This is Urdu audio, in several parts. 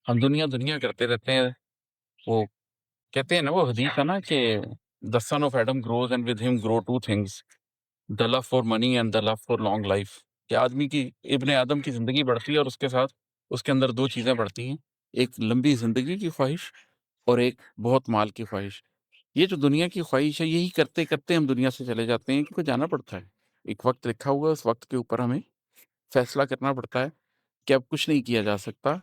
ہم دنیا دنیا کرتے رہتے ہیں. وہ کہتے ہیں نا، وہ حدیث ہے نا کہ the son of Adam grows and with him grow two things, the love for money and the love for long life. کہ آدمی کی، ابن آدم کی زندگی بڑھتی ہے اور اس کے ساتھ اس کے اندر دو چیزیں بڑھتی ہیں، ایک لمبی زندگی کی خواہش اور ایک بہت مال کی خواہش. یہ جو دنیا کی خواہش ہے، یہی کرتے کرتے ہم دنیا سے چلے جاتے ہیں، کیونکہ جانا پڑتا ہے. ایک وقت لکھا ہوا ہے، اس وقت کے اوپر ہمیں فیصلہ کرنا پڑتا ہے کہ اب کچھ نہیں کیا جا سکتا.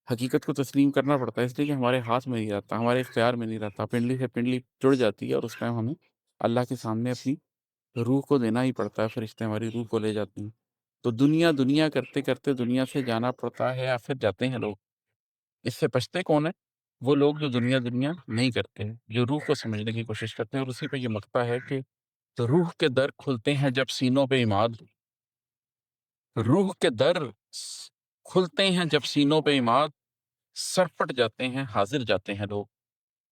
حقیقت کو تسلیم کرنا پڑتا ہے، اس لیے کہ ہمارے ہاتھ میں نہیں رہتا، ہمارے اختیار میں نہیں رہتا. پنڈلی سے پنڈلی جڑ جاتی ہے اور اس ٹائم ہمیں اللہ کے سامنے اپنی روح کو دینا ہی پڑتا ہے. فرشتے ہماری روح کو لے جاتے ہیں. تو دنیا دنیا کرتے کرتے دنیا سے جانا پڑتا ہے، یا پھر جاتے ہیں لوگ. اس سے بچتے کون ہیں؟ وہ لوگ جو دنیا دنیا نہیں کرتے ہیں، جو روح کو سمجھنے کی کوشش کرتے ہیں. اور اسی پہ یہ مقطع ہے کہ روح کے در کھلتے ہیں جب سینوں پہ عماد، روح کے در کھلتے ہیں جب سینوں پہ عماد، سر پٹ جاتے ہیں، حاضر جاتے ہیں لوگ.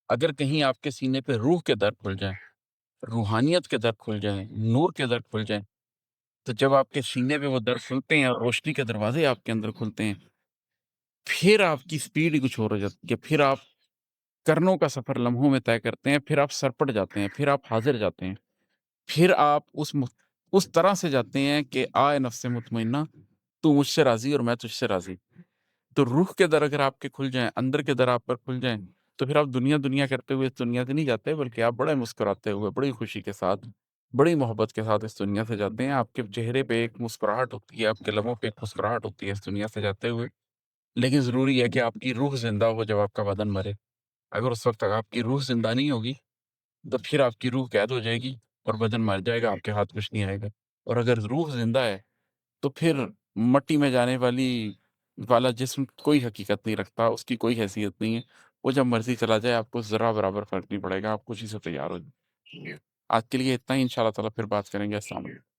اگر کہیں آپ کے سینے پہ روح کے در کھل جائیں، روحانیت کے در کھل جائیں، نور کے در کھل جائیں، تو جب آپ کے سینے پہ وہ در کھلتے ہیں اور روشنی کے دروازے آپ کے اندر کھلتے ہیں، پھر آپ کی سپیڈ ہی کچھ اور ہو جاتی ہے. پھر آپ کرنوں کا سفر لمحوں میں طے کرتے ہیں، پھر آپ سرپٹ جاتے ہیں، پھر آپ حاضر جاتے ہیں، پھر آپ اس طرح سے جاتے ہیں کہ آئے نفس مطمئنہ، تو مجھ سے راضی اور میں تجھ سے راضی. تو روح کے در اگر آپ کے کھل جائیں، اندر کے در آپ پر کھل جائیں، تو پھر آپ دنیا دنیا کرتے ہوئے اس دنیا سے نہیں جاتے، بلکہ آپ بڑے مسکراتے ہوئے، بڑی خوشی کے ساتھ، بڑی محبت کے ساتھ اس دنیا سے جاتے ہیں. آپ کے چہرے پہ ایک مسکراہٹ ہوتی ہے، آپ کے لبوں پہ ایک مسکراہٹ ہوتی ہے اس دنیا سے جاتے ہوئے. لیکن ضروری ہے کہ آپ کی روح زندہ ہو جب آپ کا بدن مرے. اگر اس وقت تک آپ کی روح زندہ نہیں ہوگی تو پھر آپ کی روح قید ہو جائے گی اور بدن مر جائے گا، آپ کے ہاتھ کچھ نہیں آئے گا. اور اگر روح زندہ ہے تو پھر مٹی میں جانے والا جسم کوئی حقیقت نہیں رکھتا، اس کی کوئی حیثیت نہیں ہے. وہ جب مرضی چلا جائے، آپ کو ذرا برابر فرق نہیں پڑے گا، آپ خوشی سے تیار ہو جائیں. آج کے لیے اتنا ہی، انشاءاللہ تعالیٰ پھر بات کریں گے. السلام علیکم.